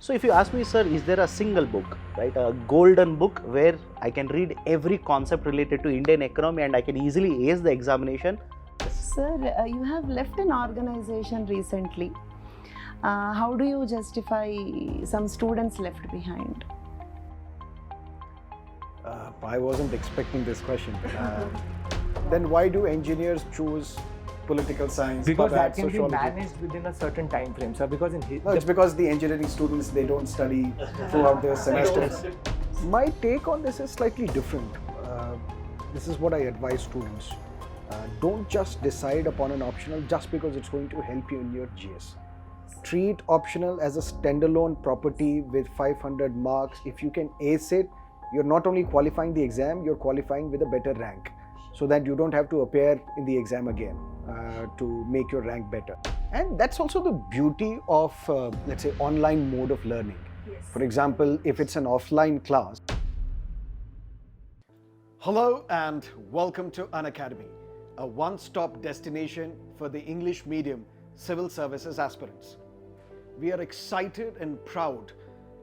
So if you ask me, sir, is there a single book, right, a golden book where I can read every concept related to Indian economy and I can easily ace the examination? Sir, you have left an organization recently. How do you justify some students left behind? I wasn't expecting this question. Then why do engineers choose political science? Because that can sociology? be managed within a certain time frame. So because No, it's because the engineering students, they don't study throughout their semesters. My take on this is slightly different. This is what I advise students. Don't just decide upon an optional just because it's going to help you in your GS. Treat optional as a standalone property with 500 marks. If you can ace it, you're not only qualifying the exam, you're qualifying with a better rank, so that you don't have to appear in the exam again to make your rank better. And that's also the beauty of, let's say, online mode of learning. Yes. For example, if it's an offline class. Hello and welcome to Unacademy, a one-stop destination for the English medium civil services aspirants. We are excited and proud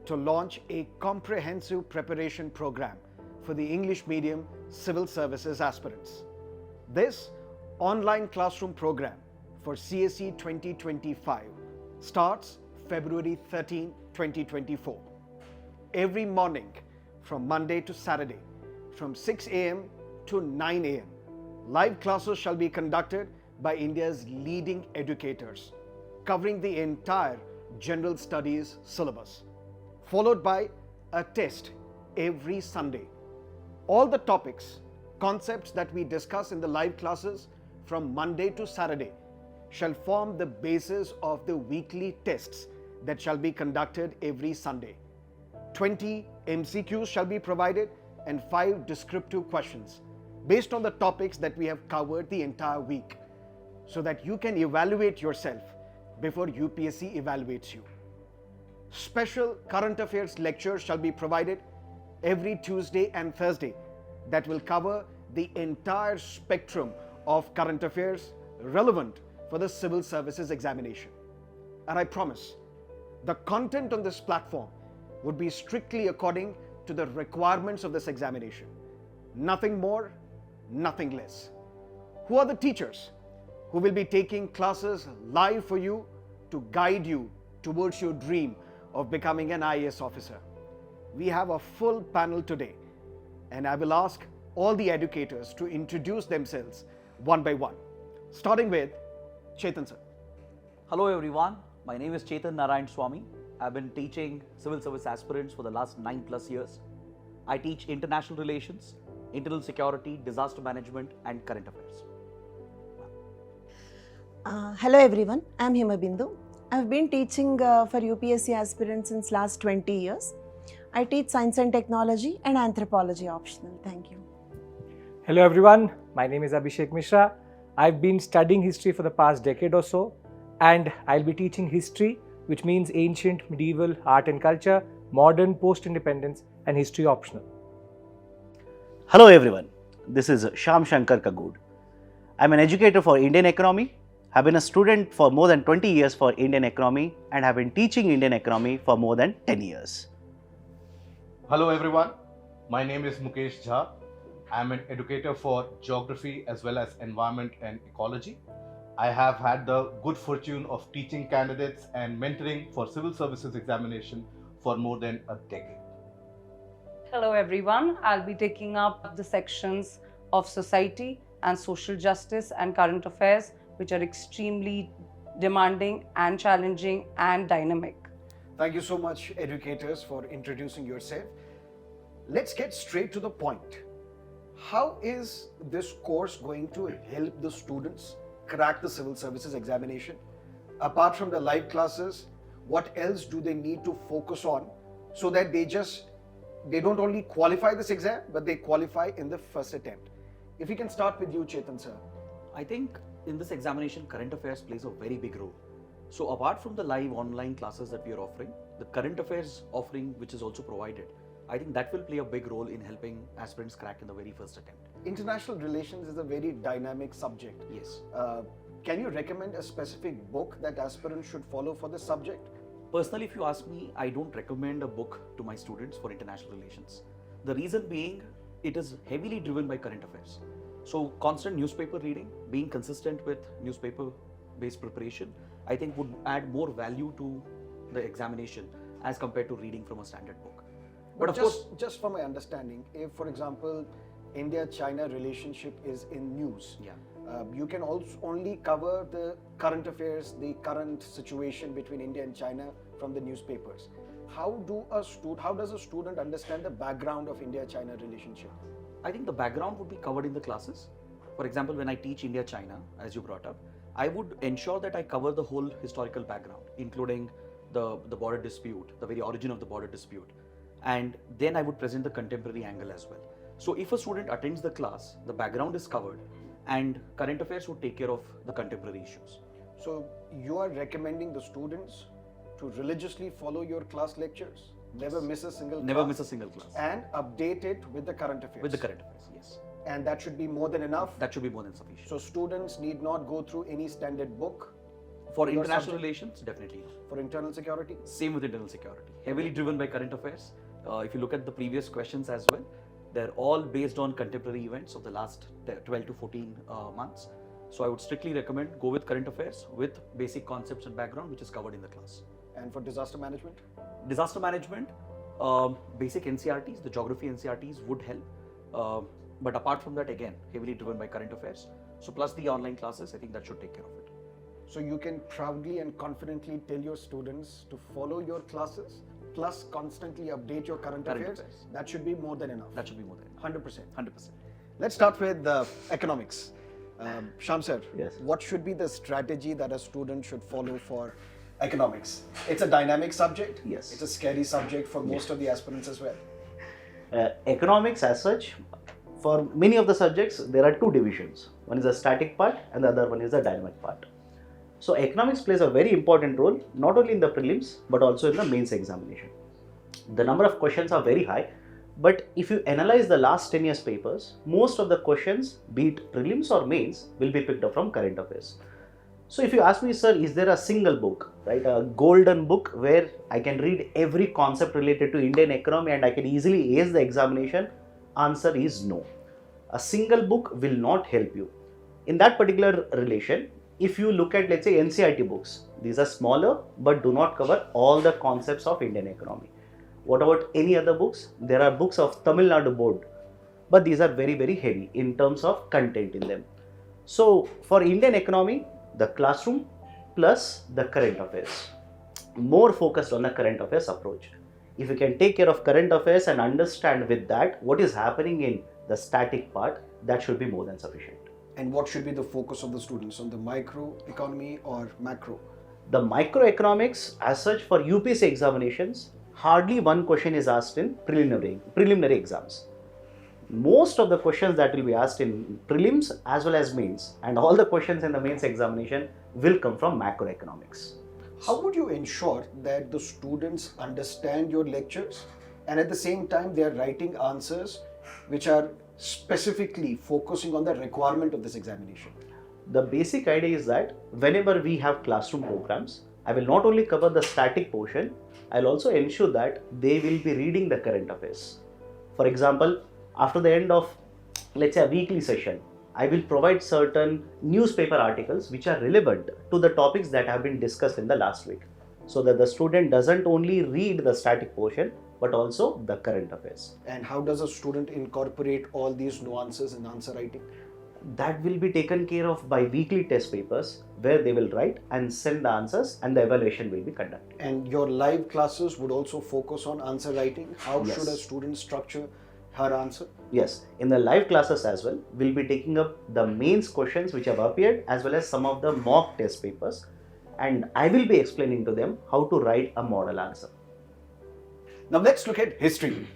to launch a comprehensive preparation program for the English medium civil services aspirants. This online classroom program for CSE 2025 starts February 13, 2024. Every morning from Monday to Saturday from 6 a.m. to 9 a.m. live classes shall be conducted by India's leading educators, covering the entire general studies syllabus, followed by a test every Sunday. All the topics, concepts that we discuss in the live classes from Monday to Saturday shall form the basis of the weekly tests that shall be conducted every Sunday. 20 MCQs shall be provided and 5 descriptive questions based on the topics that we have covered the entire week, so that you can evaluate yourself before UPSC evaluates you. Special current affairs lectures shall be provided every Tuesday and Thursday that will cover the entire spectrum of current affairs relevant for the civil services examination. And I promise, the content on this platform would be strictly according to the requirements of this examination. Nothing more, nothing less. Who are the teachers who will be taking classes live for you to guide you towards your dream of becoming an IAS officer? We have a full panel today, and I will ask all the educators to introduce themselves one by one, starting with Chetan sir. Hello everyone, my name is Chetan Narayan Swami. I've been teaching civil service aspirants for the last 9+ years. I teach international relations, internal security, disaster management and current affairs. Hello everyone, I am Hima Bindu. I have been teaching for UPSC Aspirants since last 20 years. I teach science and technology and anthropology optional. Thank you. hello everyone, my name is Abhishek Mishra. I've been studying history for the past decade or so, and I'll be teaching history, which means ancient, medieval, art and culture, modern, post-independence and history optional. Hello everyone, this is Shyam Shankar Kagood. I'm an educator for Indian economy, have been a student for more than 20 years for Indian economy and have been teaching Indian economy for more than 10 years. Hello everyone, my name is Mukesh Jha. I am an educator for geography as well as environment and ecology. I have had the good fortune of teaching candidates and mentoring for civil services examination for more than a decade. Hello everyone, I'll be taking up the sections of society and social justice and current affairs, which are extremely demanding and challenging and dynamic. Thank you so much, educators, for introducing yourself. Let's get straight to the point. How is this course going to help the students crack the civil services examination? Apart from the live classes, what else do they need to focus on so that they don't only qualify this exam, but they qualify in the first attempt? If we can start with you, Chetan sir. I think in this examination, current affairs plays a very big role. So apart from the live online classes that we are offering, the current affairs offering which is also provided, I think that will play a big role in helping aspirants crack in the very first attempt. International relations is a very dynamic subject. Yes. Can you recommend a specific book that aspirants should follow for this subject? Personally, if you ask me, I don't recommend a book to my students for international relations. The reason being, it is heavily driven by current affairs. So constant newspaper reading, being consistent with newspaper-based preparation, I think would add more value to the examination as compared to reading from a standard book. But of course, just for my understanding, if for example, India-China relationship is in news, yeah. You can also only cover the current affairs, the current situation between India and China from the newspapers. How does a student understand the background of India-China relationship? I think the background would be covered in the classes. For example, when I teach India-China, as you brought up, I would ensure that I cover the whole historical background, including the border dispute, the very origin of the border dispute. And then I would present the contemporary angle as well. So if a student attends the class, the background is covered and current affairs would take care of the contemporary issues. So you are recommending the students to religiously follow your class lectures, never miss a single class. Never miss a single class. And update it with the current affairs. With the current affairs, yes. And that should be more than enough. That should be more than sufficient. So students need not go through any standard book. For your international subject? relations, definitely. For internal security? Same with internal security. Heavily driven by current affairs. If you look at the previous questions as well, they're all based on contemporary events of the last 12 to 14 months. So I would strictly recommend go with current affairs with basic concepts and background which is covered in the class. And for disaster management? Disaster management, basic NCRTs, the geography NCRTs would help. But apart from that, again, heavily driven by current affairs. So plus the online classes, I think that should take care of it. So you can proudly and confidently tell your students to follow your classes, plus constantly update your current affairs. That should be more than enough. That should be more than enough. 100%. 100%. Let's start with economics. Sham sir, Yes. what should be the strategy that a student should follow for economics? It's a dynamic subject. Yes. It's a scary subject for most of the aspirants as well. Economics as such, for many of the subjects, there are two divisions. One is the static part and the other one is the dynamic part. So economics plays a very important role, not only in the prelims, but also in the mains examination. The number of questions are very high, but if you analyze the last 10 years papers, most of the questions, be it prelims or mains, will be picked up from current affairs. So if you ask me, sir, is there a single book, right, a golden book where I can read every concept related to Indian economy and I can easily ace the examination? Answer is no. A single book will not help you. In that particular relation, if you look at, let's say, NCERT books, these are smaller but do not cover all the concepts of Indian economy. What about any other books? There are books of Tamil Nadu board, but these are very, very heavy in terms of content in them. So for Indian economy, the classroom plus the current affairs, more focused on the current affairs approach. If you can take care of current affairs and understand with that what is happening in the static part, that should be more than sufficient. And what should be the focus of the students, on the micro economy or macro? The microeconomics as such for UPSC examinations, hardly one question is asked in preliminary exams. Most of the questions that will be asked in prelims as well as mains, and all the questions in the mains examination will come from macroeconomics. How would you ensure that the students understand your lectures and at the same time they are writing answers which are specifically focusing on the requirement of this examination? The basic idea is that whenever we have classroom programs, I will not only cover the static portion, I will also ensure that they will be reading the current affairs. For example, after the end of, let's say, a weekly session, I will provide certain newspaper articles which are relevant to the topics that have been discussed in the last week, so that the student doesn't only read the static portion but also the current affairs. And how does a student incorporate all these nuances in answer writing? That will be taken care of by weekly test papers where they will write and send the answers and the evaluation will be conducted. And your live classes would also focus on answer writing. How Yes. should a student structure her answer? Yes, in the live classes as well, we'll be taking up the mains questions which have appeared as well as some of the mock test papers, and I will be explaining to them how to write a model answer. Now let's look at history.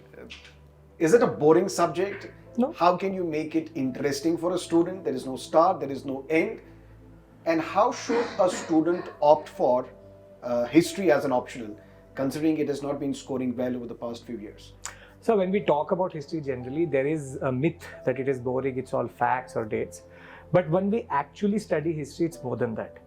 Is it a boring subject? No. How can you make it interesting for a student? There is no start, there is no end. And how should a student opt for history as an optional, considering it has not been scoring well over the past few years? So when we talk about history generally, there is a myth that it is boring, it's all facts or dates. But when we actually study history, it's more than that.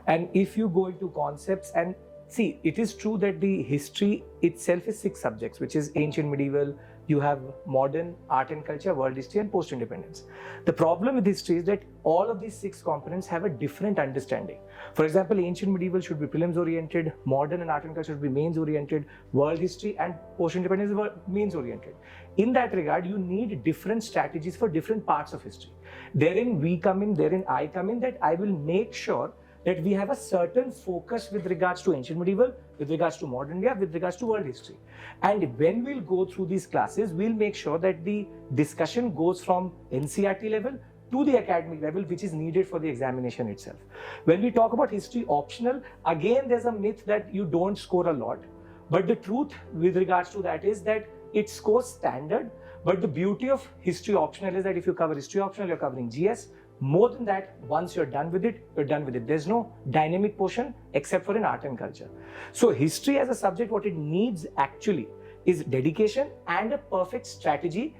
And if you go into concepts and see, it is true that the history itself is 6 subjects, which is ancient, medieval, you have modern, art and culture, world history, and post-independence. The problem with history is that all of these 6 components have a different understanding. For example, ancient medieval should be prelims oriented, modern and art and culture should be mains oriented, world history and post-independence is mains oriented. In that regard, you need different strategies for different parts of history. Therein we come in, therein I come in, that I will make sure that we have a certain focus with regards to ancient medieval, with regards to modern India, with regards to world history. And when we'll go through these classes, we'll make sure that the discussion goes from NCERT level to the academic level, which is needed for the examination itself. When we talk about history optional, again, there's a myth that you don't score a lot. But the truth with regards to that is that it scores standard. But the beauty of history optional is that if you cover history optional, you're covering GS. More than that, once you're done with it, you're done with it. There's no dynamic portion except for in art and culture. So history as a subject, what it needs actually is dedication and a perfect strategy.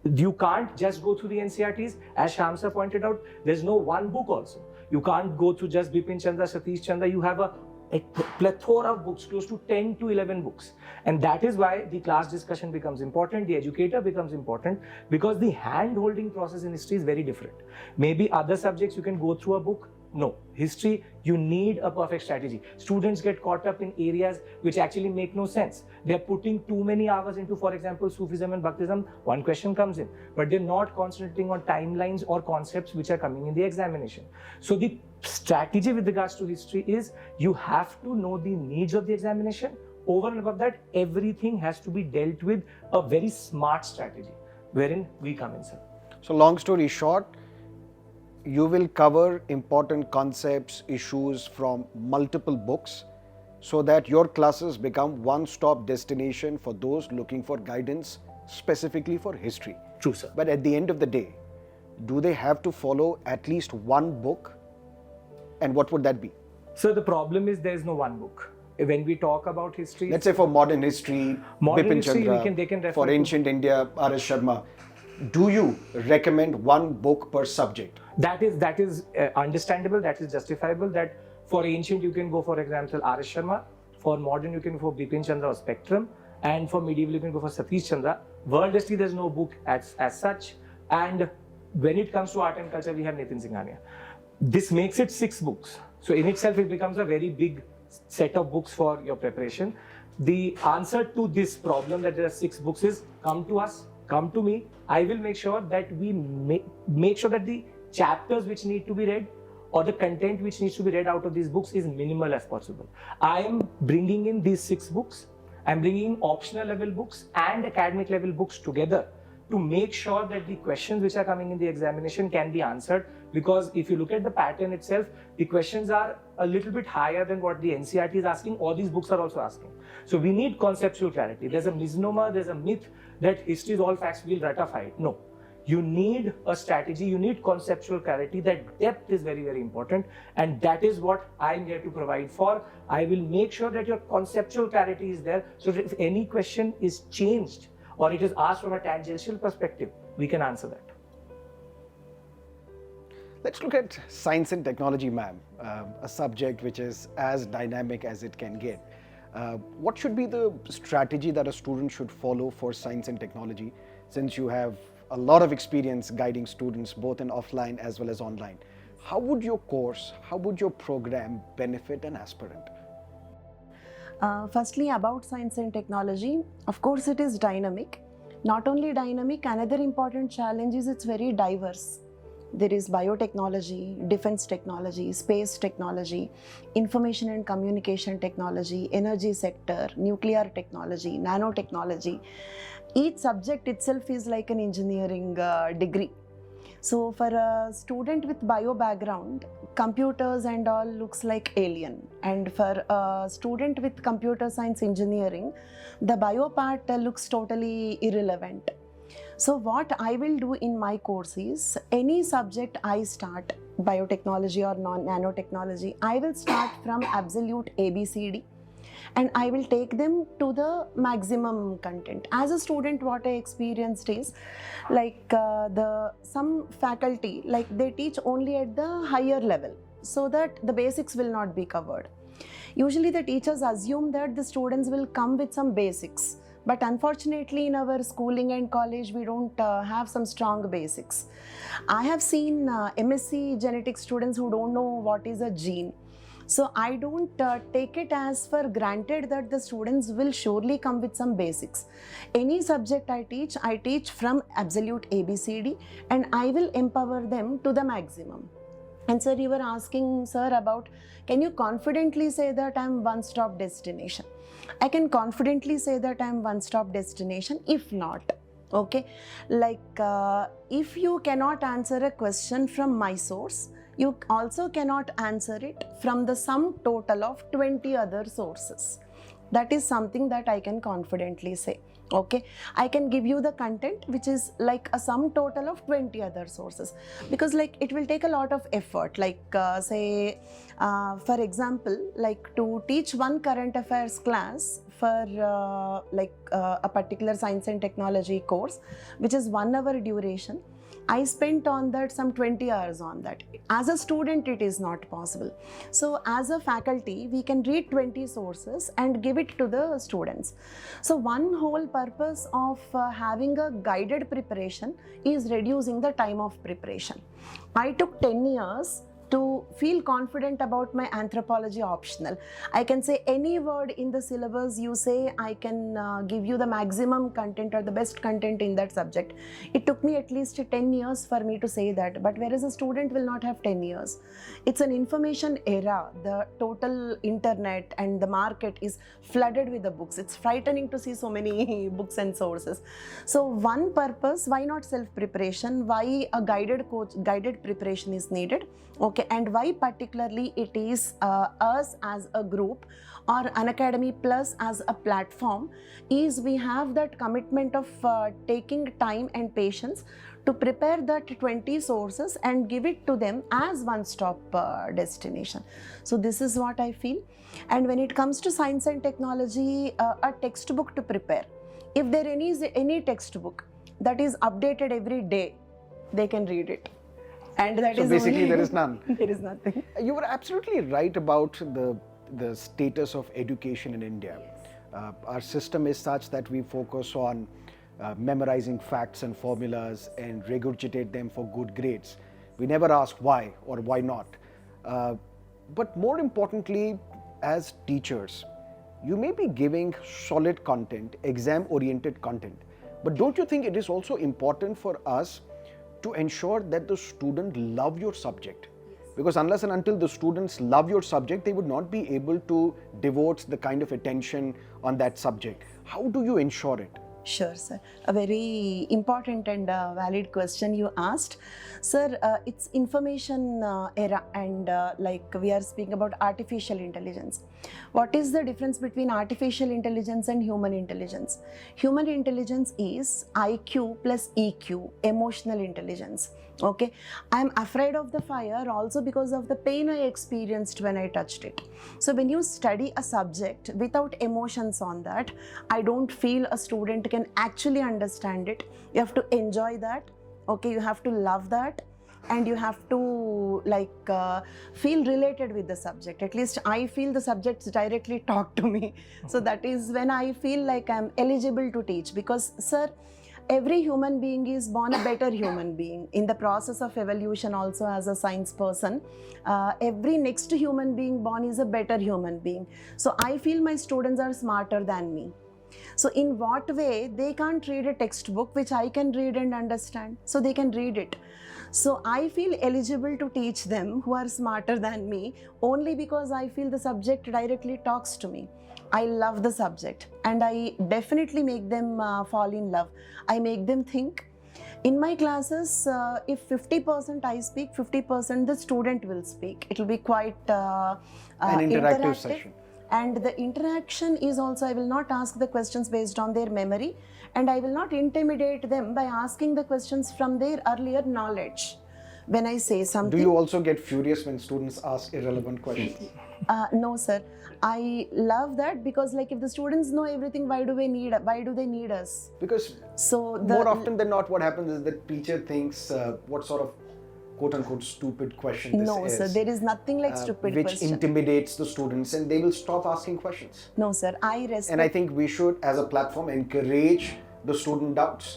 You can't just go through the NCERTs. As Shyam sir pointed out, there's no one book also. You can't go through just Bipin Chandra, Satish Chandra. You have a plethora of books, close to 10 to 11 books. And that is why the class discussion becomes important, the educator becomes important, because the hand-holding process in history is very different. Maybe other subjects you can go through a book. No, history, you need a perfect strategy. Students get caught up in areas which actually make no sense. They're putting too many hours into, for example, Sufism and Bhaktism, one question comes in, but they're not concentrating on timelines or concepts which are coming in the examination. So the strategy with regards to history is you have to know the needs of the examination. Over and above that, everything has to be dealt with a very smart strategy, wherein we come in, sir. So long story short, you will cover important concepts, issues from multiple books so that your classes become one-stop destination for those looking for guidance specifically for history. True, sir. But at the end of the day, do they have to follow at least one book? And what would that be? So the problem is there is no one book. When we talk about history, Let's say for modern history, Bipin Chandra, they can refer for to ancient India, R.S. Sharma. Do you recommend one book per subject? That is understandable, that is justifiable, that for ancient you can go, for example, R.S. Sharma, for modern you can go for Bipin Chandra or Spectrum, and for medieval you can go for Satish Chandra. World history, there's no book as such, and when it comes to art and culture, we have Nitin Singhania. This makes it 6 books. So in itself, it becomes a very big set of books for your preparation. The answer to this problem that there are 6 books is come to us, come to me. I will make sure that we make sure that the chapters which need to be read or the content which needs to be read out of these books is minimal as possible. I am bringing in these 6 books. I'm bringing optional level books and academic level books together to make sure that the questions which are coming in the examination can be answered, because if you look at the pattern itself, the questions are a little bit higher than what the NCERT is asking, or these books are also asking. So we need conceptual clarity. There's a misnomer, there's a myth that history is all facts, we'll ratify it. No. You need a strategy, you need conceptual clarity. That depth is very, very important, and that is what I'm here to provide for. I will make sure that your conceptual clarity is there, so that if any question is changed or it is asked from a tangential perspective, we can answer that. Let's look at science and technology, ma'am, a subject which is as dynamic as it can get. What should be the strategy that a student should follow for science and technology, since you have a lot of experience guiding students both in offline as well as online? How would your course, how would your program benefit an aspirant? Firstly, about science and technology, of course it is dynamic. Not only dynamic, another important challenge is it's very diverse. There is biotechnology, defense technology, space technology, information and communication technology, energy sector, nuclear technology, nanotechnology. Each subject itself is like an engineering degree. So for a student with bio background, computers and all looks like alien. And for a student with computer science engineering, the bio part looks totally irrelevant. So what I will do in my course is, any subject I start, biotechnology or nanotechnology, I will start from absolute ABCD and I will take them to the maximum content. As a student, what I experienced is, like some faculty, like they teach only at the higher level, so that the basics will not be covered. Usually the teachers assume that the students will come with some basics. But unfortunately, in our schooling and college, we don't have some strong basics. I have seen MSc genetics students who don't know what is a gene. So I don't take it as for granted that the students will surely come with some basics. Any subject I teach from absolute ABCD, and I will empower them to the maximum. And sir, you were asking, sir, about, can you confidently say that I'm one-stop destination? I can confidently say that I'm one-stop destination. If not, okay, like if you cannot answer a question from my source, you also cannot answer it from the sum total of 20 other sources. That is something that I can confidently say. Okay, I can give you the content which is like a sum total of 20 other sources, because like it will take a lot of effort, like say for example, like to teach one current affairs class for a particular science and technology course, which is 1 hour duration. I spent on that some 20 hours on that. As a student, it is not possible. So as a faculty, we can read 20 sources and give it to the students. So one whole purpose of having a guided preparation is reducing the time of preparation. I took 10 years to feel confident about my anthropology optional. I can say any word in the syllabus you say, I can give you the maximum content or the best content in that subject. It took me at least 10 years for me to say that, but whereas a student will not have 10 years. It's an information era. The total internet and the market is flooded with the books. It's frightening to see so many books and sources. So one purpose, why not self-preparation? Why a guided preparation is needed? Okay, and why particularly it is us as a group or Unacademy Plus as a platform is we have that commitment of taking time and patience to prepare that 20 sources and give it to them as one-stop destination. So this is what I feel. And when it comes to science and technology, a textbook to prepare. If there is any textbook that is updated every day, they can read it. And that So is basically only, there is none. There is nothing. You were absolutely right about the status of education in India. Our system is such that we focus on memorizing facts and formulas and regurgitate them for good grades. We never ask why or why not. But more importantly, as teachers, you may be giving solid content, exam-oriented content, but don't you think it is also important for us to ensure that the student love your subject? Because unless and until the students love your subject, they would not be able to devote the kind of attention on that subject. How do you ensure it? Sure, sir. A very important and valid question you asked. Sir, it's information era, and like we are speaking about artificial intelligence. What is the difference between artificial intelligence and human intelligence? Human intelligence is IQ plus EQ, emotional intelligence. Okay, I'm afraid of the fire also because of the pain I experienced when I touched it. So when you study a subject without emotions on that, I don't feel a student can actually understand it. You have to enjoy that. Okay, you have to love that, and you have to feel related with the subject. At least I feel the subjects directly talk to me. So that is when I feel like I'm eligible to teach, because sir, every human being is born a better human being. In the process of evolution also, as a science person, every next human being born is a better human being. So I feel my students are smarter than me. So in what way they can't read a textbook which I can read and understand? So they can read it. So I feel eligible to teach them who are smarter than me only because I feel the subject directly talks to me. I love the subject and I definitely make them fall in love. I make them think. In my classes, if 50% I speak, 50% the student will speak. It will be quite An interactive session. And the interaction is also, I will not ask the questions based on their memory, and I will not intimidate them by asking the questions from their earlier knowledge. When I say something... Do you also get furious when students ask irrelevant questions? No, sir. I love that, because like if the students know everything, why do they need us? Because more often than not, what happens is that teacher thinks what sort of quote-unquote stupid question this No, is. sir, there is nothing like stupid which question. intimidates the students, and they will stop asking questions. No, sir, I respect. And I think we should, as a platform, encourage the student doubts,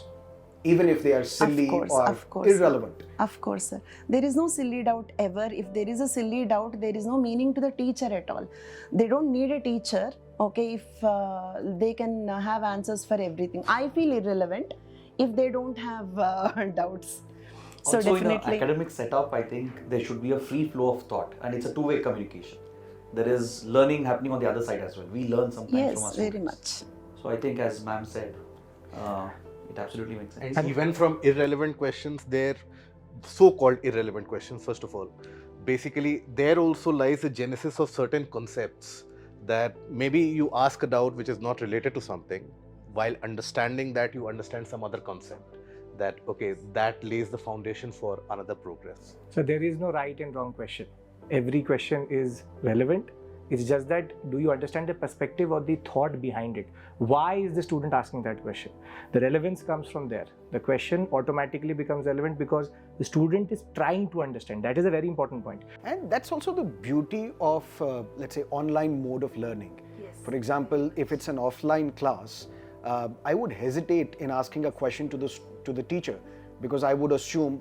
even if they are silly of course, irrelevant. Of course, sir. There is no silly doubt ever. If there is a silly doubt, there is no meaning to the teacher at all. They don't need a teacher, okay, if they can have answers for everything. I feel irrelevant if they don't have doubts. So Also, in an definitely. academic setup, I think there should be a free flow of thought, and it's a two-way communication. There is learning happening on the other side as well. We learn sometimes from our Yes, students. very much. So I think, as ma'am said, it absolutely makes sense. And even from irrelevant questions, they're so-called irrelevant questions, first of all. Basically, there also lies the genesis of certain concepts that maybe you ask a doubt which is not related to something, while understanding that you understand some other concept. That, okay, that lays the foundation for another progress. So there is no right and wrong question. Every question is relevant. It's just that, do you understand the perspective or the thought behind it? Why is the student asking that question? The relevance comes from there. The question automatically becomes relevant because the student is trying to understand. That is a very important point. And that's also the beauty of, let's say, online mode of learning. Yes. For example, if it's an offline class, I would hesitate in asking a question to the teacher, because I would assume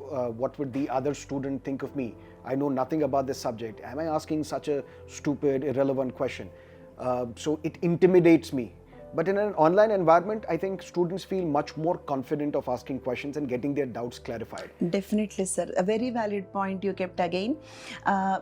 what would the other student think of me. I know nothing about this subject. Am I asking such a stupid, irrelevant question? So it intimidates me. But in an online environment, I think students feel much more confident of asking questions and getting their doubts clarified. Definitely, sir. A very valid point you kept again.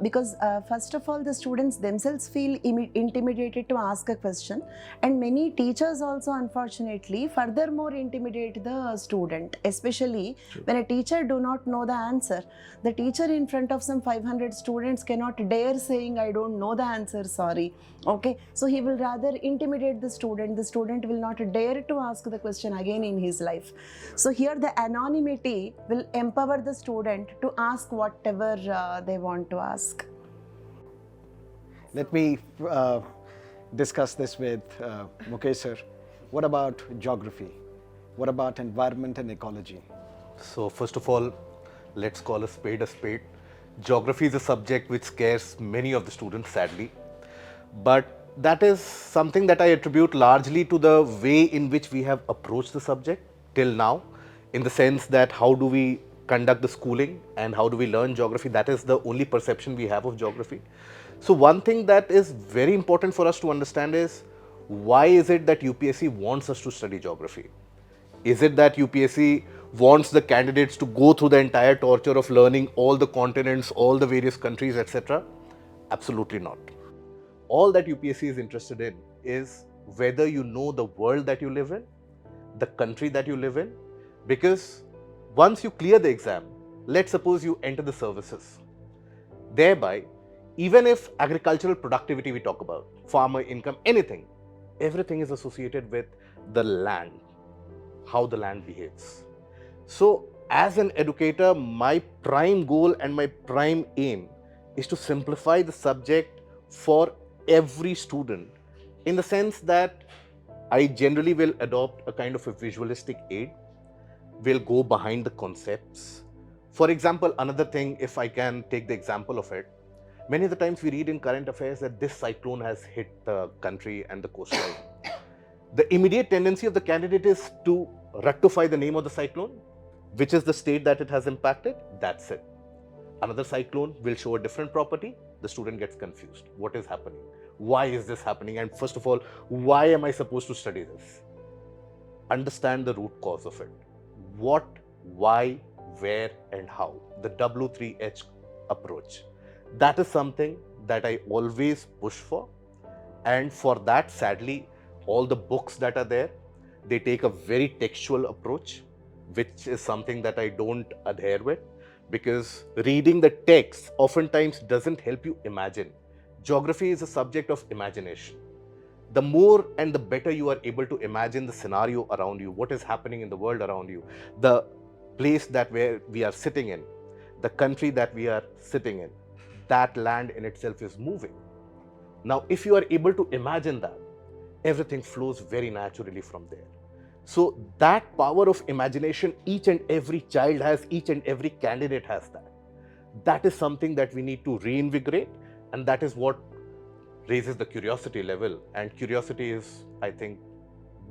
Because first of all, the students themselves feel intimidated to ask a question. And many teachers also, unfortunately, furthermore intimidate the student. Especially when a teacher do not know the answer. The teacher in front of some 500 students cannot dare saying, I don't know the answer, sorry. Okay, so he will rather intimidate the student. The student will not dare to ask the question again in his life. So here the anonymity will empower the student to ask whatever they want to ask. Let me discuss this with Mukesh sir. What about geography? What about environment and ecology? So first of all, let's call a spade a spade. Geography is a subject which scares many of the students, sadly. But that is something that I attribute largely to the way in which we have approached the subject till now, in the sense that how do we conduct the schooling and how do we learn geography. That is the only perception we have of geography. So one thing that is very important for us to understand is, why is it that UPSC wants us to study geography? Is it that UPSC wants the candidates to go through the entire torture of learning all the continents, all the various countries, etc.? Absolutely not. All that UPSC is interested in is whether you know the world that you live in, the country that you live in, because once you clear the exam, let's suppose you enter the services. Thereby, even if agricultural productivity we talk about, farmer income, anything, everything is associated with the land, how the land behaves. So, as an educator, my prime goal and my prime aim is to simplify the subject for every student, in the sense that I generally will adopt a kind of a visualistic aid, will go behind the concepts. For example, another thing, if I can take the example of it, many of the times we read in current affairs that this cyclone has hit the country and the coastline. The immediate tendency of the candidate is to rectify the name of the cyclone, which is the state that it has impacted, that's it. Another cyclone will show a different property, the student gets confused. What is happening? Why is this happening? And first of all, why am I supposed to study this? Understand the root cause of it. What, why, where, and how. The W3H approach. That is something that I always push for. And for that, sadly, all the books that are there, they take a very textual approach, which is something that I don't adhere with. Because reading the text oftentimes doesn't help you imagine. Geography is a subject of imagination. The more and the better you are able to imagine the scenario around you, what is happening in the world around you, the place that where we are sitting in, the country that we are sitting in, that land in itself is moving. Now, if you are able to imagine that, everything flows very naturally from there. So that power of imagination, each and every child has, each and every candidate has that. that is something that we need to reinvigorate, and that is what raises the curiosity level, and curiosity is, I think,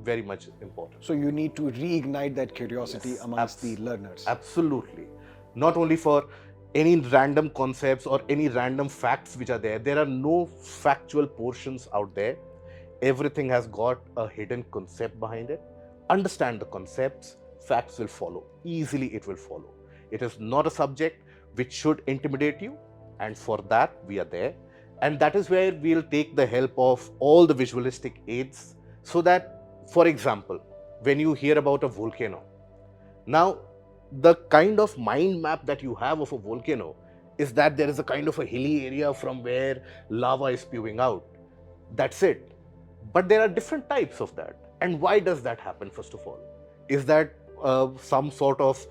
very much important. So you need to reignite that curiosity Yes, amongst the learners. Absolutely. Not only for any random concepts or any random facts which are there. There are no factual portions out there. Everything has got a hidden concept behind it. Understand the concepts, facts will follow. Easily it will follow. It is not a subject which should intimidate you, and for that we are there. And that is where we'll take the help of all the visualistic aids, so that, for example, when you hear about a volcano, now the kind of mind map that you have of a volcano is that there is a kind of a hilly area from where lava is spewing out. That's it. But there are different types of that. And why does that happen, first of all? Is that some sort of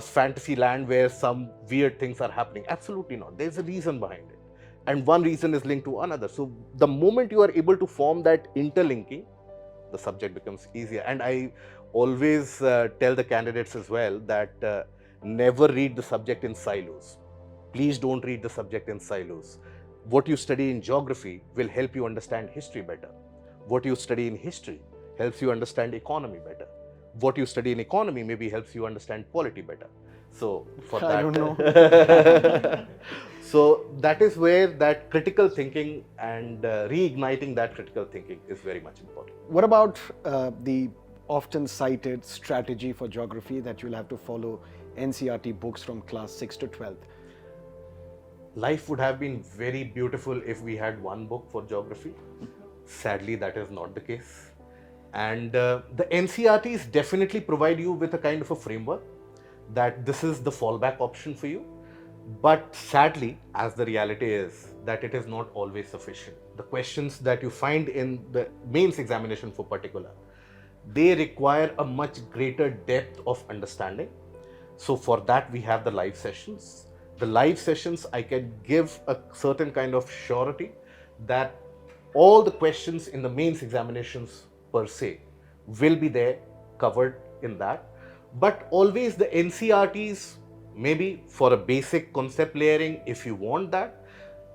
fantasy land where some weird things are happening? Absolutely not. There's a reason behind it. And one reason is linked to another. So the moment you are able to form that interlinking, the subject becomes easier. And I always tell the candidates as well that never read the subject in silos. Please don't read the subject in silos. What you study in geography will help you understand history better. What you study in history helps you understand economy better. What you study in economy maybe helps you understand polity better. So for that, I don't know. So that is where that critical thinking and reigniting that critical thinking is very much important. What about the often cited strategy for geography that you'll have to follow NCERT books from class 6 to 12th? Life would have been very beautiful if we had one book for geography. Sadly, that is not the case. And the NCERTs definitely provide you with a kind of a framework that this is the fallback option for you. But sadly, as the reality is, that it is not always sufficient. The questions that you find in the mains examination for particular, they require a much greater depth of understanding. So for that, we have the live sessions. The live sessions, I can give a certain kind of surety that all the questions in the mains examinations per se will be there covered in that. But always the NCERTs, maybe for a basic concept layering, if you want that,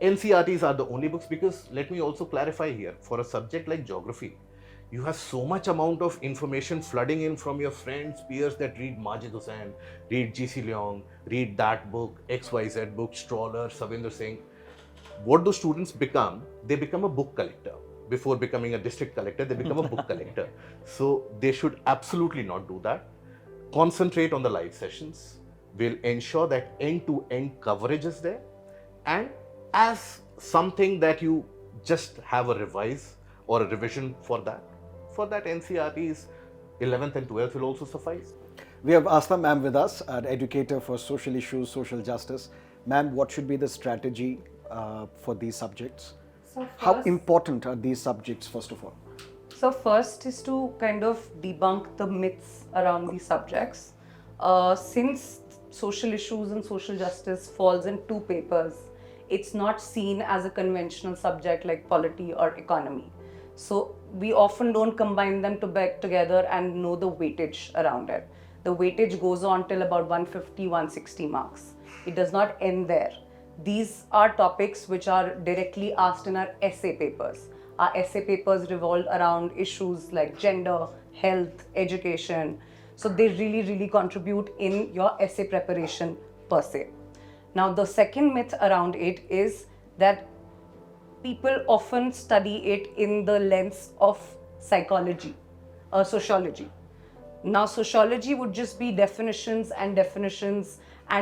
NCERTs are the only books, because let me also clarify here, for a subject like geography, you have so much amount of information flooding in from your friends, peers that read Majid Hussain, read G.C. Leong, read that book, XYZ book, Stroller, Savinder Singh. What do students become? They become a book collector. Before becoming a district collector, they become a book collector. So they should absolutely not do that. Concentrate on the live sessions. We'll ensure that end-to-end coverage is there. And as something that you just have a revise or a revision for that NCERTs 11th and 12th will also suffice. We have Asta ma'am with us, an educator for social issues, social justice. Ma'am, what should be the strategy for these subjects? So How first- important are these subjects, first of all? So first is to kind of debunk the myths around these subjects. Since social issues and social justice falls in two papers, it's not seen as a conventional subject like polity or economy. So we often don't combine them together and know the weightage around it. The weightage goes on till about 150, 160 marks. It does not end there. These are topics which are directly asked in our essay papers. Our essay papers revolve around issues like gender, health, education. So they really, really contribute in your essay preparation per se. Now, the second myth around it is that people often study it in the lens of psychology or sociology. Now, sociology would just be definitions and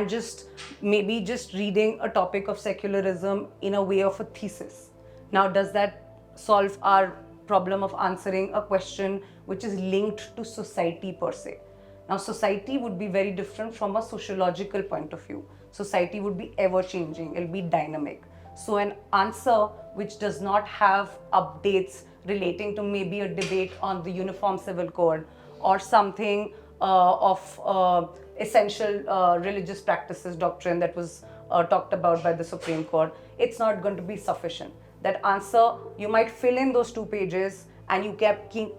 just maybe just reading a topic of secularism in a way of a thesis. Now, does that solve our problem of answering a question which is linked to society per se? Now, society would be very different from a sociological point of view. Society would be ever changing, it'll be dynamic. So an answer which does not have updates relating to maybe a debate on the Uniform Civil Code or something of essential religious practices doctrine that was talked about by the Supreme Court, it's not going to be sufficient. That answer, you might fill in those 2 pages and you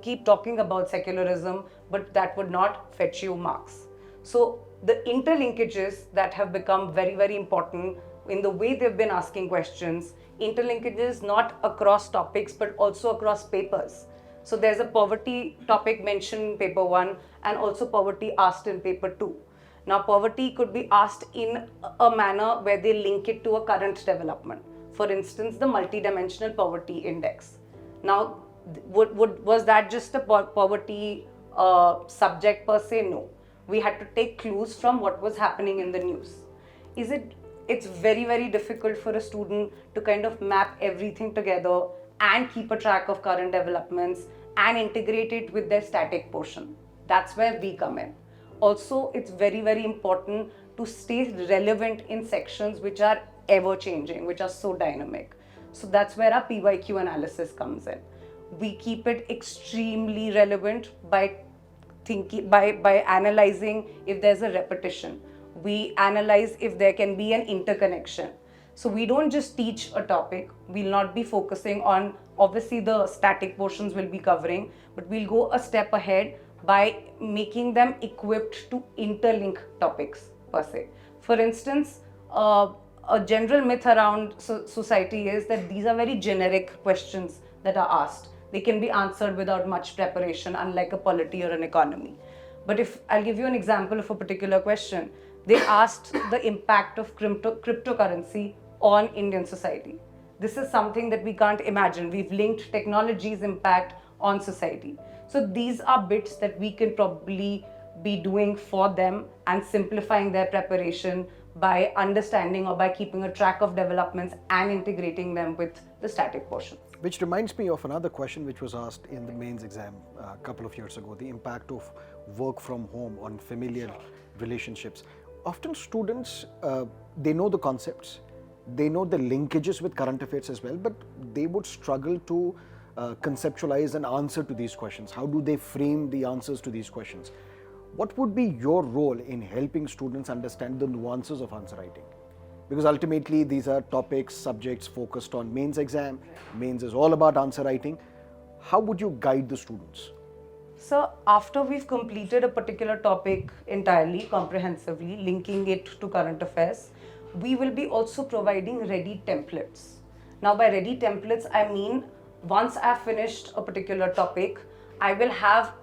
keep talking about secularism, but that would not fetch you marks. So the interlinkages that have become very, very important in the way they've been asking questions, interlinkages not across topics but also across papers. So there's a poverty topic mentioned in paper 1 and also poverty asked in paper 2. Now poverty could be asked in a manner where they link it to a current development. For instance, the multidimensional poverty index. Now was that just a poverty subject per se? No. We had to take clues from what was happening in the news. It's very, very difficult for a student to kind of map everything together and keep a track of current developments and integrate it with their static portion. That's where we come in. Also, it's very, very important to stay relevant in sections which are ever changing, which are so dynamic. So that's where our PYQ analysis comes in. We keep it extremely relevant by analyzing if there's a repetition. We analyze if there can be an interconnection. So we don't just teach a topic. We'll not be focusing on, obviously the static portions we'll be covering, but we'll go a step ahead by making them equipped to interlink topics per se. For instance, a general myth around society is that these are very generic questions that are asked. They can be answered without much preparation, unlike a polity or an economy. But if I'll give you an example of a particular question, they asked the impact of cryptocurrency on Indian society. This is something that we can't imagine. We've linked technology's impact on society. So these are bits that we can probably be doing for them and simplifying their preparation by understanding or by keeping a track of developments and integrating them with the static portion. Which reminds me of another question which was asked in the mains exam a couple of years ago, the impact of work from home on familial relationships. Often students, they know the concepts, they know the linkages with current affairs as well, but they would struggle to conceptualize an answer to these questions. How do they frame the answers to these questions? What would be your role in helping students understand the nuances of answer writing? Because ultimately these are topics, subjects focused on mains exam. Mains is all about answer writing. How would you guide the students? So after we've completed a particular topic entirely, comprehensively, linking it to current affairs, we will be also providing ready templates. Now by ready templates, I mean once I've finished a particular topic, I will have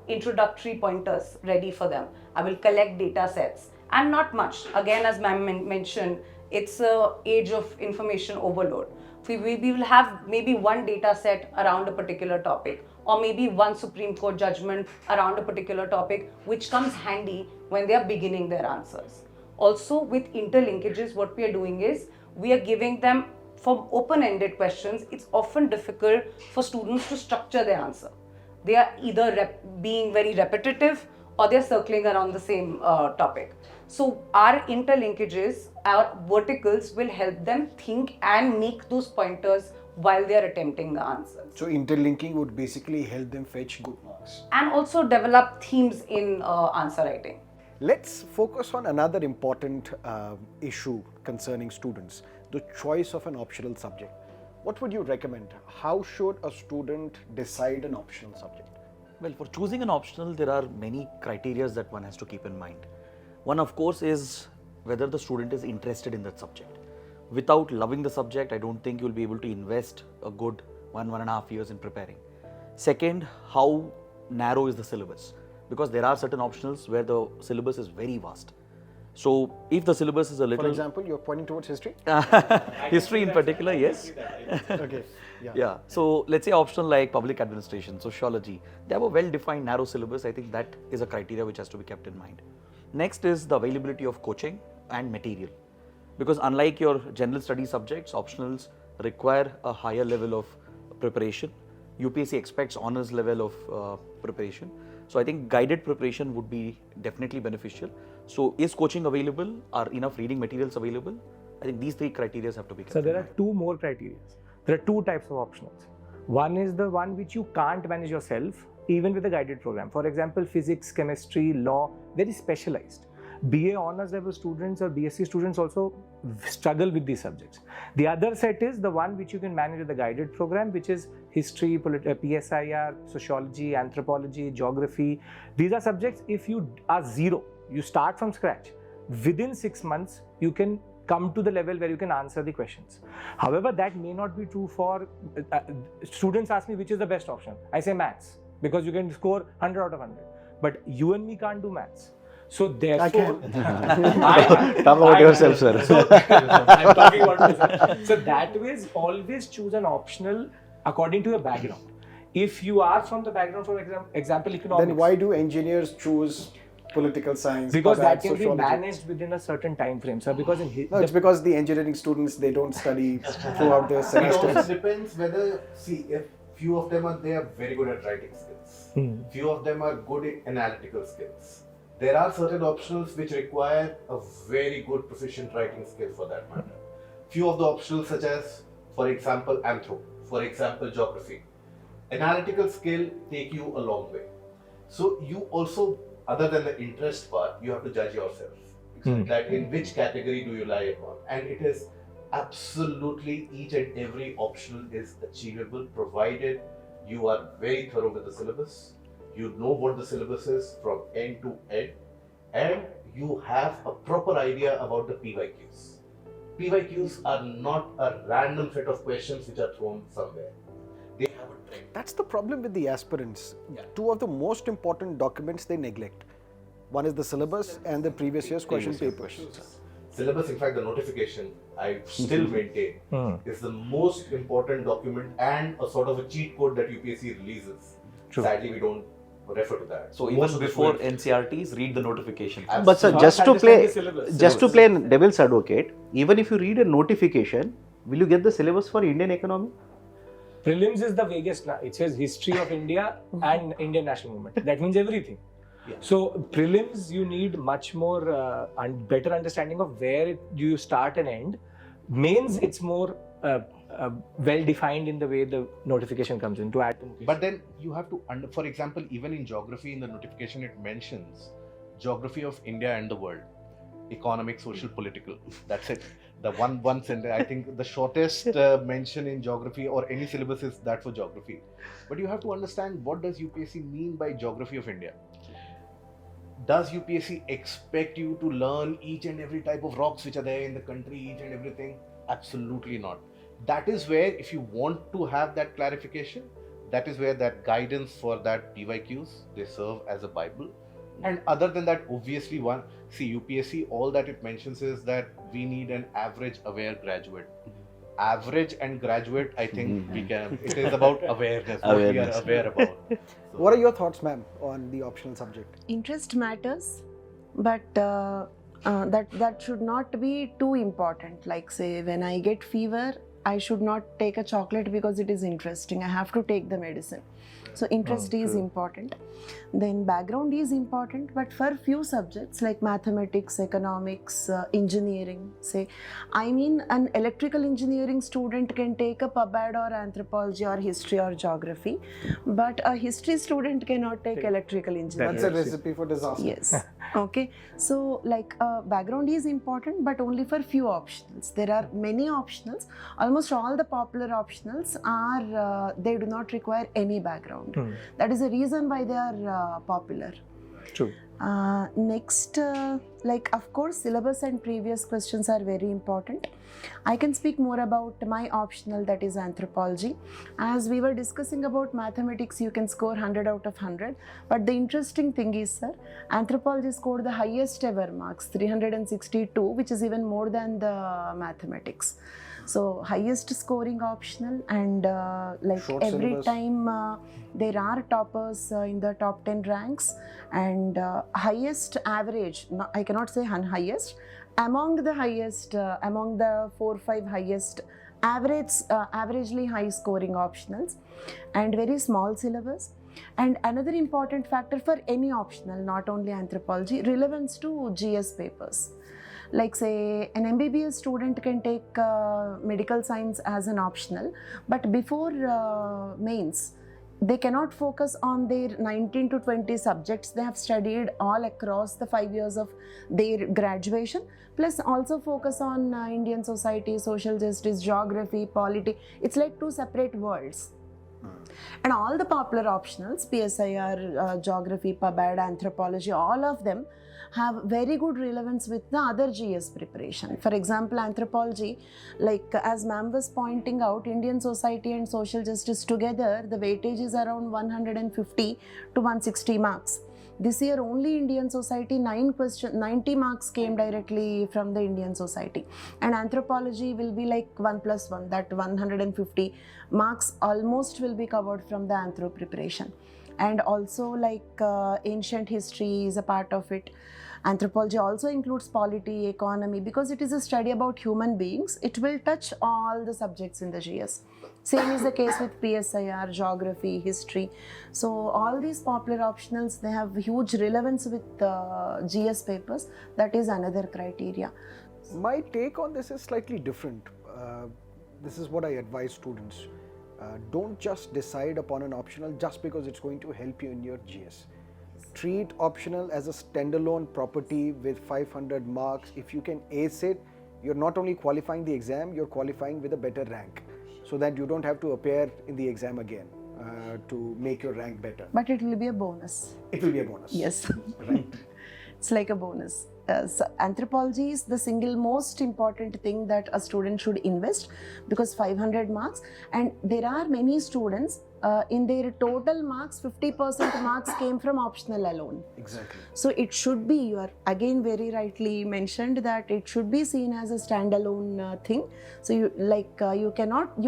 introductory pointers ready for them. I will collect data sets and not much. Again, as ma'am mentioned, it's an age of information overload. We will have maybe one data set around a particular topic, or maybe one Supreme Court judgment around a particular topic, which comes handy when they are beginning their answers. Also, with interlinkages, what we are doing is we are giving them, for open-ended questions, it's often difficult for students to structure their answer. They are either being very repetitive or they're circling around the same topic. So our interlinkages, our verticals will help them think and make those pointers while they're attempting the answers. So interlinking would basically help them fetch good marks. And also develop themes in answer writing. Let's focus on another important issue concerning students, the choice of an optional subject. What would you recommend? How should a student decide an optional subject? Well, for choosing an optional, there are many criteria that one has to keep in mind. One, of course, is whether the student is interested in that subject. Without loving the subject, I don't think you'll be able to invest a good 1.5 years in preparing. Second, how narrow is the syllabus? Because there are certain optionals where the syllabus is very vast. So if the syllabus is a little... For example, you're pointing towards history? History in particular, yes. Okay. Yeah. So let's say optional like public administration, sociology. They have a well-defined narrow syllabus. I think that is a criteria which has to be kept in mind. Next is the availability of coaching and material. Because unlike your general study subjects, optionals require a higher level of preparation. UPSC expects honors level of preparation. So I think guided preparation would be definitely beneficial. So is coaching available? Are enough reading materials available? I think these three criteria have to be kept. So there are two more criteria. There are two types of optionals. One is the one which you can't manage yourself, even with a guided program. For example, physics, chemistry, law, very specialized. BA honors level students or BSc students also struggle with these subjects. The other set is the one which you can manage with the guided program, which is history, PSIR, sociology, anthropology, geography. These are subjects if you are zero, You start from scratch. Within 6 months, you can come to the level where you can answer the questions. However, that may not be true for students. Ask me which is the best option. I say maths, because you can score 100 out of 100. But you and me can't do maths. So therefore, Talk about yourself, sir. I'm talking about myself. So that way, always choose an optional according to your background. If you are from the background, for example, economics, Then why do engineers choose political science? because that public can be sociology? managed within a certain time frame, sir. Because in No, it's because the engineering students, they don't study throughout their It also semesters. depends whether, see, if few of them they are very good at writing skills. Few of them are good in analytical skills. There are certain optionals which require a very good proficient writing skill for that matter. Few of the optionals such as, for example, anthro, for example, geography. Analytical skill take you a long way. So you also, other than the interest part, you have to judge yourself. That in which category do you lie upon. And it is absolutely each and every optional is achievable provided you are very thorough with the syllabus. You know what the syllabus is from end to end, and you have a proper idea about the PYQs. PYQs are not a random set of questions which are thrown somewhere. They have a trend. That's the problem with the aspirants. Two of the most important documents they neglect. One is the syllabus and the previous year's question papers. Syllabus, in fact, the notification, I still maintain, is the most important document and a sort of a cheat code that UPSC releases. Sadly, we don't refer to that. So even before NCRTs, read the notification. But sir, First understand the syllabus. play devil's advocate, even if you read a notification, will you get the syllabus for Indian economy? Prelims is the vaguest. It says history of India and Indian national movement. That means everything. Yeah. So prelims, you need much more better understanding of where do you start and end. Mains, it's more well defined in the way the notification comes in to add to. But then you have to, for example, even in geography, in the notification, it mentions geography of India and the world, economic, social, political. That's it. The one sentence. I think the shortest mention in geography or any syllabus is that for geography. But you have to understand, what does UPSC mean by geography of India? Does UPSC expect you to learn each and every type of rocks which are there in the country, each and everything? Absolutely not. That is where, if you want to have that clarification, that is where that guidance for that PYQs, they serve as a Bible. And other than that, obviously UPSC, all that it mentions is that we need an average aware graduate. Average and graduate, I think it is about awareness, what we are aware about. What are your thoughts, ma'am, on the optional subject? Interest matters, but that should not be too important. Like, say, when I get fever, I should not take a chocolate because it is interesting. I have to take the medicine. So interest is important. Then background is important, but for few subjects like mathematics, economics, engineering, say, I mean, an electrical engineering student can take a PubAd or anthropology or history or geography, but a history student cannot take electrical engineering. That's a recipe for disaster. Yes. Okay. So, like, background is important, but only for few optionals. There are many optionals. Almost all the popular optionals are they do not require any background. That is the reason why they are popular. True. Next, like, of course, syllabus and previous questions are very important. I can speak more about my optional, that is anthropology. As we were discussing about mathematics, you can score 100 out of 100. But the interesting thing is, sir, anthropology scored the highest ever marks, 362, which is even more than the mathematics. So highest scoring optional, and like Short every syllabus. time there are toppers in the top 10 ranks, and highest average, I cannot say highest, among the highest, among the 4-5 highest averagely high scoring optionals, and very small syllabus. And another important factor for any optional, not only anthropology, relevance to GS papers. Like, say, an MBBS student can take medical science as an optional, but before mains, they cannot focus on their 19 to 20 subjects they have studied all across the 5 years of their graduation, plus also focus on Indian society, social justice, geography, polity. It's like two separate worlds. And all the popular optionals, PSIR, Geography, PubAd, Anthropology, all of them have very good relevance with the other GS preparation. For example, Anthropology, like as ma'am was pointing out, Indian society and social justice together, the weightage is around 150 to 160 marks. This year only Indian society 90 marks came directly from the Indian society, and Anthropology will be like 1+1, that 150 marks almost will be covered from the Anthro preparation. And also like ancient history is a part of it. Anthropology also includes polity, economy, because it is a study about human beings. It will touch all the subjects in the GS. Same is the case with PSIR, geography, history. So all these popular optionals, they have huge relevance with GS papers. That is another criteria. My take on this is slightly different. This is what I advise students. Don't just decide upon an optional just because it's going to help you in your GS. Treat optional as a standalone property with 500 marks. If you can ace it, you're not only qualifying the exam, you're qualifying with a better rank, so that you don't have to appear in the exam again to make your rank better. But it will be a bonus. It will be a bonus. Yes. Right. It's like a bonus. So Anthropology is the single most important thing that a student should invest, because 500 marks, and there are many students in their total marks, 50% marks came from optional alone. Exactly. So it should be, you are again very rightly mentioned that it should be seen as a standalone thing. So you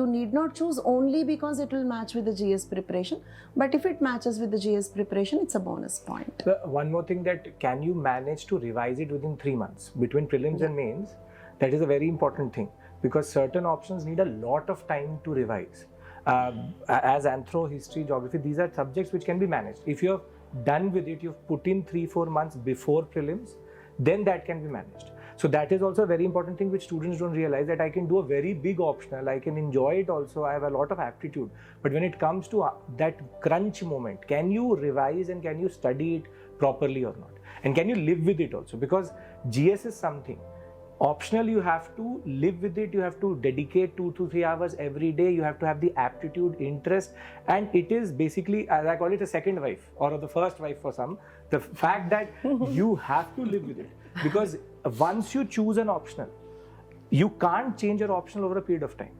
need not choose only because it will match with the GS preparation, but if it matches with the GS preparation, it's a bonus point. One more thing, that can you manage to revise it within 3 months between prelims and mains? That is a very important thing, because certain options need a lot of time to revise. As Anthro, History, Geography, these are subjects which can be managed. If you have done with it, you've put in 3-4 months before prelims, then that can be managed. So that is also a very important thing which students don't realize, that I can do a very big optional, I can enjoy it also, I have a lot of aptitude. But when it comes to that crunch moment, can you revise and can you study it properly or not? And can you live with it also? Because GS is something. Optional, you have to live with it, you have to dedicate 2 to 3 hours every day, you have to have the aptitude, interest, and it is basically, as I call it, a second wife or the first wife for some. The fact that you have to live with it, because once you choose an optional, you can't change your optional over a period of time.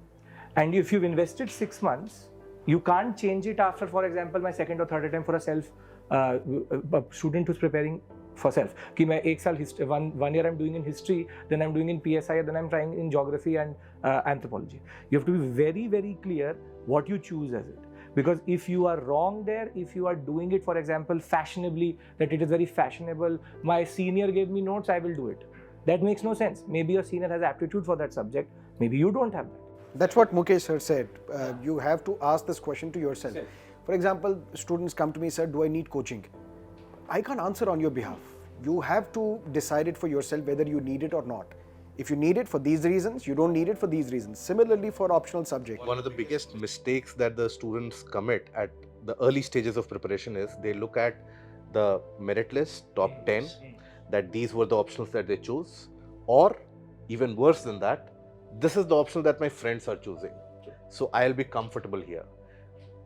And if you've invested 6 months, you can't change it after, for example, my second or third attempt for a student who's preparing for self. कि मैं एक साल history, one year I'm doing in history, then I'm doing in PSI, then I'm trying in geography and anthropology. You have to be very, very clear what you choose as it. Because if you are wrong there, if you are doing it, for example, fashionably, that it is very fashionable, my senior gave me notes, I will do it. That makes no sense. Maybe your senior has aptitude for that subject, maybe you don't have that. That's what Mukesh sir said. You have to ask this question to yourself. For example, students come to me, sir, do I need coaching? I can't answer on your behalf. You have to decide it for yourself whether you need it or not. If you need it for these reasons, you don't need it for these reasons. Similarly for optional subject. One of the biggest mistakes that the students commit at the early stages of preparation is they look at the merit list, top 10, that these were the options that they chose, or even worse than that, this is the option that my friends are choosing. So I'll be comfortable here.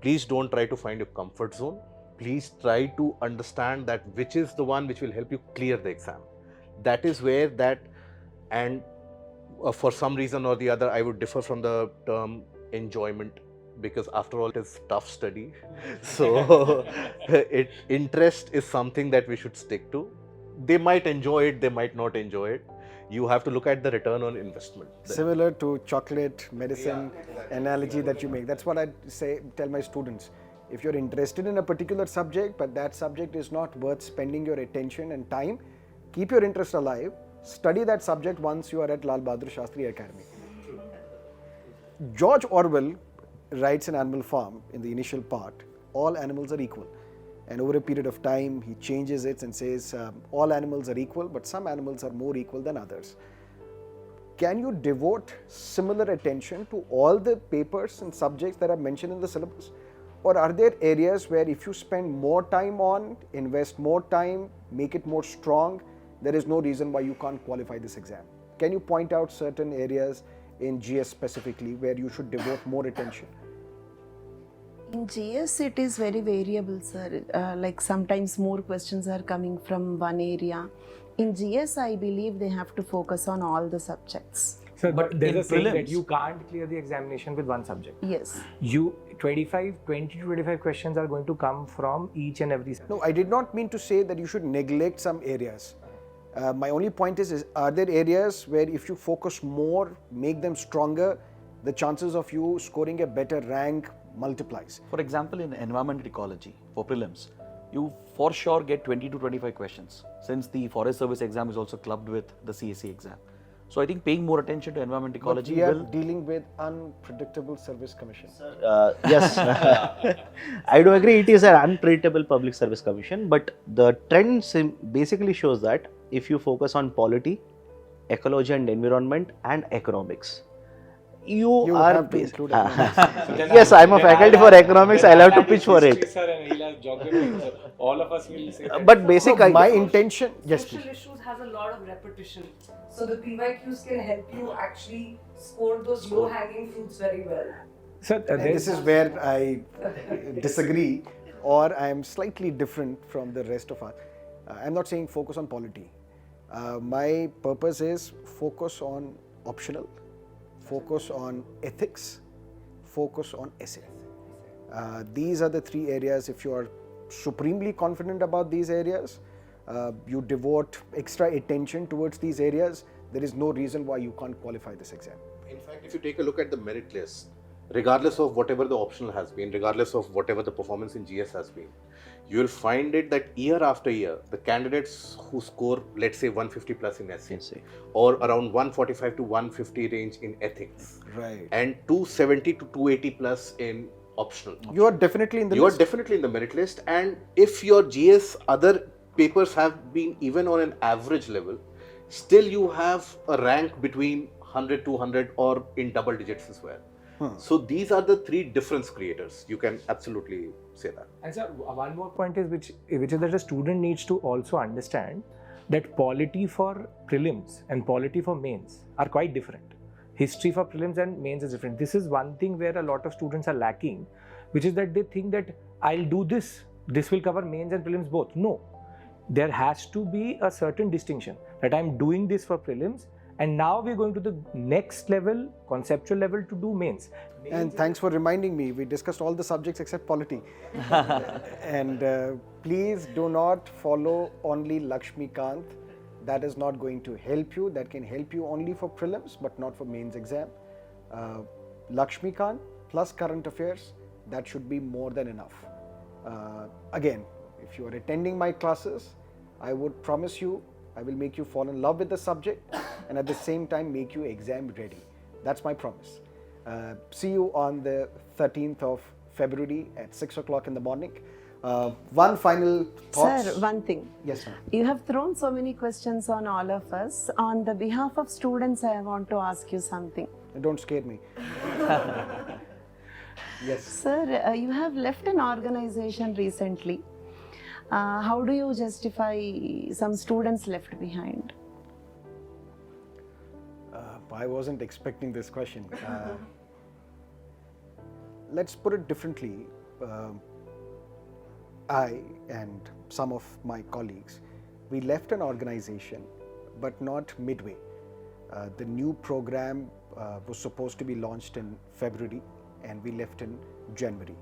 Please don't try to find your comfort zone. Please try to understand that which is the one which will help you clear the exam. That is where that, and for some reason or the other, I would differ from the term enjoyment, because after all, it is tough study. So interest is something that we should stick to. They might enjoy it, they might not enjoy it. You have to look at the return on investment. Similar to chocolate, medicine analogy that you make. That's what I tell my students. If you're interested in a particular subject, but that subject is not worth spending your attention and time, keep your interest alive. Study that subject once you are at Lal Bahadur Shastri Academy. George Orwell writes in Animal Farm, in the initial part, all animals are equal. And over a period of time, he changes it and says, all animals are equal, but some animals are more equal than others. Can you devote similar attention to all the papers and subjects that are mentioned in the syllabus? Or are there areas where if you spend more time on, invest more time, make it more strong, there is no reason why you can't qualify this exam? Can you point out certain areas in GS specifically where you should devote more attention? In GS, it is very variable, sir. Like sometimes more questions are coming from one area. In GS, I believe they have to focus on all the subjects. So But there's in a saying that prelims- you can't clear the examination with one subject. Yes. You 20 to 25 questions are going to come from each and every subject. No, I did not mean to say that you should neglect some areas. My only point is are there areas where if you focus more, make them stronger, the chances of you scoring a better rank multiplies. For example, in environment ecology for prelims, you for sure get 20 to 25 questions, since the Forest Service exam is also clubbed with the CSE exam. So I think paying more attention to environment But ecology we are will. dealing with unpredictable service commission. Yes, I do agree. It is an unpredictable public service commission, but the trend basically shows that if you focus on polity, ecology and environment, and economics, you are have to include economics. Yes, I'm a faculty for economics. I'll have to pitch for it. Sir, and he'll have geography. So all of us will say that. But basic, No, my intention, yes, Social please. issues has a lot of repetition. So the PYQs can help you actually score those low-hanging fruits very well. Sir, And this is where I disagree, or I am slightly different from the rest of us. I'm not saying focus on polity. My purpose is focus on optional, focus on ethics, focus on essay. These are the three areas. If you are supremely confident about these areas, you devote extra attention towards these areas, there is no reason why you can't qualify this exam. In fact, if you take a look at the merit list, regardless of whatever the optional has been, regardless of whatever the performance in GS has been, you will find it that year after year, the candidates who score, let's say 150 plus in essay, or around 145 to 150 range in ethics, Right. and 270 to 280 plus in optional. You are definitely in the You are list. definitely in the merit list, and if your GS other papers have been even on an average level, still you have a rank between 100 to 100 or in double digits as well. So these are the three difference creators. You can absolutely say that. And sir, one more point is which is that the student needs to also understand that polity for prelims and polity for mains are quite different. History for prelims and mains is different. This is one thing where a lot of students are lacking, which is that they think that I'll do this will cover mains and prelims both. No, there has to be a certain distinction that I'm doing this for prelims, and now we're going to the next level, conceptual level, to do mains. And thanks for reminding me, we discussed all the subjects except polity. And please do not follow only Lakshmikanth. That is not going to help you. That can help you only for prelims, but not for mains exam. Lakshmikanth plus current affairs, that should be more than enough. Again, if you are attending my classes, I would promise you, I will make you fall in love with the subject and at the same time make you exam ready. That's my promise. See you on the 13th of February at 6 o'clock in the morning. One final thought. Sir, one thing. Yes, ma'am. You have thrown so many questions on all of us. On the behalf of students, I want to ask you something. Don't scare me. Yes. Sir, you have left an organization recently. How do you justify some students left behind? I wasn't expecting this question. Let's put it differently. I and some of my colleagues, we left an organization, but not midway. The new program was supposed to be launched in February, and we left in January.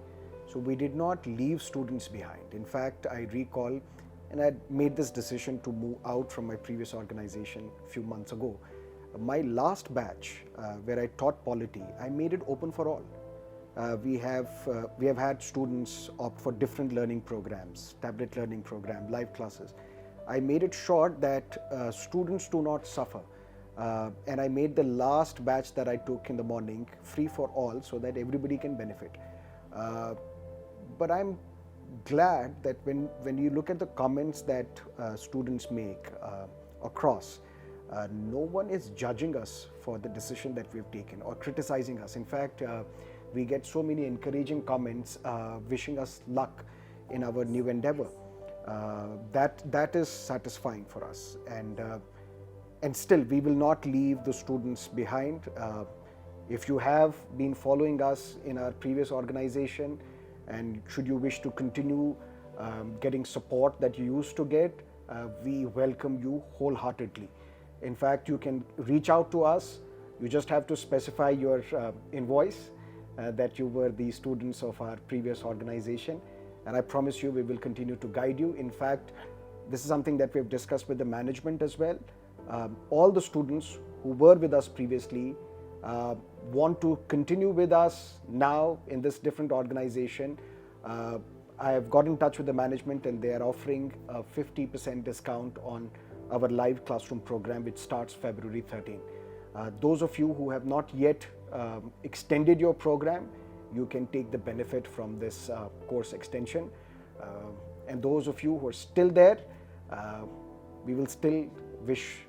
So we did not leave students behind. In fact, I recall, and I had made this decision to move out from my previous organization a few months ago. My last batch, where I taught polity, I made it open for all. We have had students opt for different learning programs, tablet learning program, live classes. I made it sure that students do not suffer. And I made the last batch that I took in the morning free for all so that everybody can benefit. But I'm glad that when you look at the comments that students make across, no one is judging us for the decision that we've taken or criticizing us. In fact, we get so many encouraging comments wishing us luck in our new endeavor. That is satisfying for us. And still, we will not leave the students behind. If you have been following us in our previous organization And should you wish to continue getting support that you used to get, we welcome you wholeheartedly. In fact, you can reach out to us. You just have to specify your invoice that you were the students of our previous organization, and I promise you we will continue to guide you. In fact, this is something that we have discussed with the management as well. All the students who were with us previously want to continue with us now in this different organization. I have got in touch with the management and they are offering a 50% discount on our live classroom program, which starts February 13. Those of you who have not yet extended your program, you can take the benefit from this course extension. And those of you who are still there, we will still wish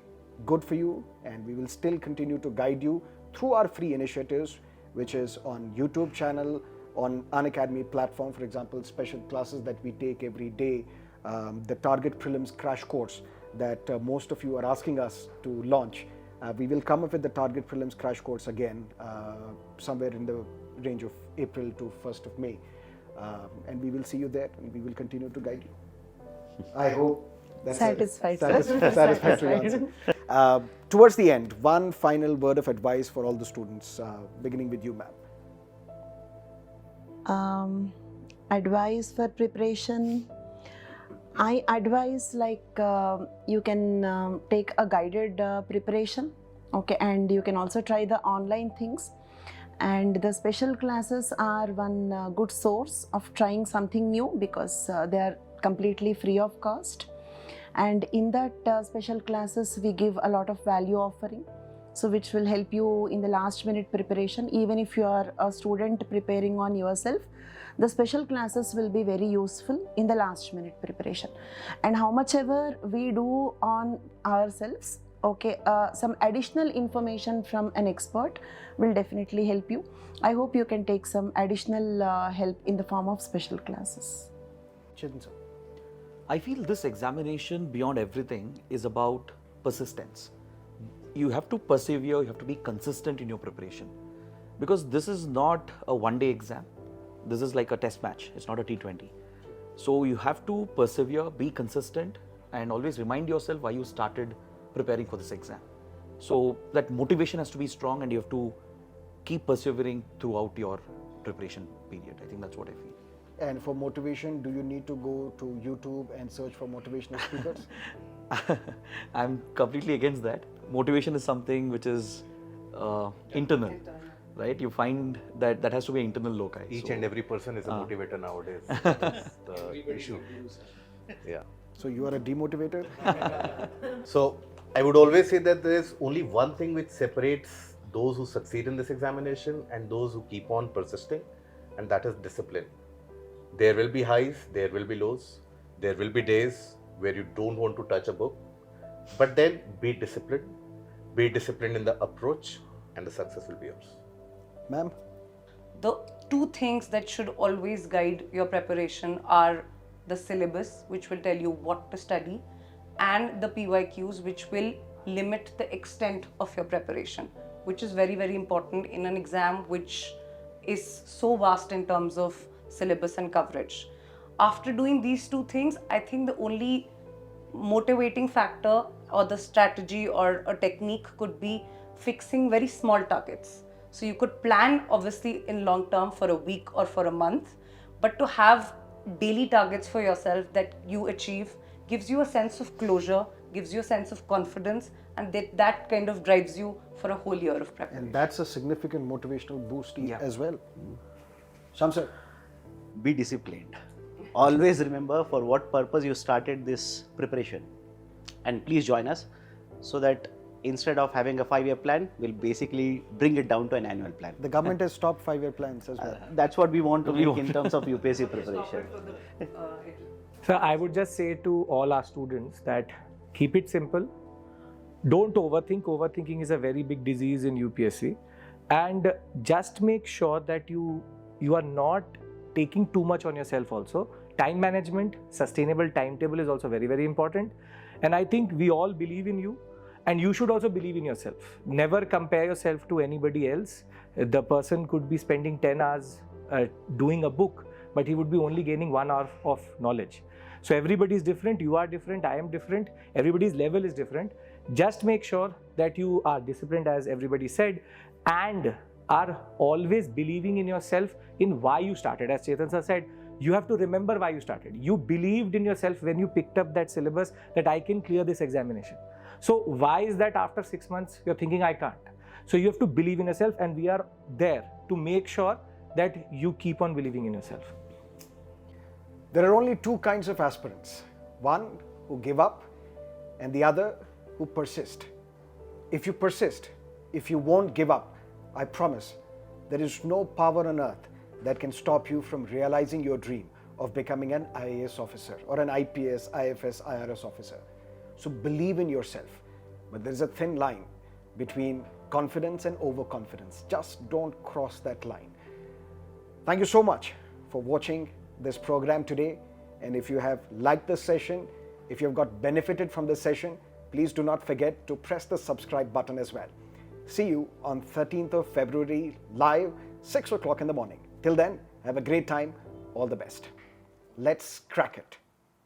good for you, and we will still continue to guide you through our free initiatives, which is on YouTube channel, on Unacademy platform, for example, special classes that we take every day, the target prelims crash course that most of you are asking us to launch. We will come up with the target prelims crash course again somewhere in the range of April to 1st of May, and we will see you there, and we will continue to guide you. I hope that's satisfactory answer. Towards the end, one final word of advice for all the students, beginning with you, ma'am. Advice for preparation. I advise you can take a guided preparation, okay, and you can also try the online things. And the special classes are one good source of trying something new, because they are completely free of cost. And in that special classes, we give a lot of value offering, so which will help you in the last minute preparation. Even if you are a student preparing on yourself, the special classes will be very useful in the last minute preparation. And how much ever we do on ourselves, okay, some additional information from an expert will definitely help you. I hope you can take some additional help in the form of special classes. Chetan sir. I feel this examination, beyond everything, is about persistence. You have to persevere, you have to be consistent in your preparation, because this is not a one-day exam. This is like a test match, it's not a T20. So you have to persevere, be consistent, and always remind yourself why you started preparing for this exam. So that motivation has to be strong, and you have to keep persevering throughout your preparation period. I think that's what I feel. And for motivation, do you need to go to YouTube and search for motivational speakers? I'm completely against that. Motivation is something which is internal, right? You find that that has to be internal loci. Each and every person is a motivator nowadays. That's the issue. Yeah. So you are a demotivator? So I would always say that there is only one thing which separates those who succeed in this examination and those who keep on persisting, and that is discipline. There will be highs, there will be lows, there will be days where you don't want to touch a book, but then be disciplined in the approach, and the success will be yours. Ma'am? The two things that should always guide your preparation are the syllabus, which will tell you what to study, and the PYQs, which will limit the extent of your preparation, which is very, very important in an exam which is so vast in terms of syllabus and coverage. After doing these two things, I think the only motivating factor or the strategy or a technique could be fixing very small targets. So you could plan obviously in long term for a week or for a month, but to have daily targets for yourself that you achieve gives you a sense of closure, gives you a sense of confidence, and that kind of drives you for a whole year of preparation. And that's a significant motivational boost as well. Sham sir? Be disciplined. Always remember for what purpose you started this preparation, and please join us so that instead of having a 5-year plan, we'll basically bring it down to an annual plan. The government has stopped 5-year plans as well. That's what we want to make in terms of UPSC preparation. So I would just say to all our students that keep it simple. Don't overthink. Overthinking is a very big disease in UPSC, and just make sure that you are not taking too much on yourself also. Time management, sustainable timetable is also very, very important. And I think we all believe in you, and you should also believe in yourself. Never compare yourself to anybody else. The person could be spending 10 hours doing a book, but he would be only gaining 1 hour of knowledge. So everybody is different, you are different, I am different, everybody's level is different. Just make sure that you are disciplined, as everybody said, and are always believing in yourself, in why you started. As Chetan sir said, you have to remember why you started. You believed in yourself when you picked up that syllabus that I can clear this examination. So why is that after 6 months you're thinking I can't? So you have to believe in yourself, and we are there to make sure that you keep on believing in yourself. There are only two kinds of aspirants. One who give up and the other who persist. If you persist, if you won't give up, I promise there is no power on earth that can stop you from realizing your dream of becoming an IAS officer or an IPS, IFS, IRS officer. So believe in yourself. But there is a thin line between confidence and overconfidence. Just don't cross that line. Thank you so much for watching this program today. And if you have liked this session, if you've got benefited from this session, please do not forget to press the subscribe button as well. See you on 13th of February live, 6 o'clock in the morning. Till then, have a great time. All the best. Let's crack it.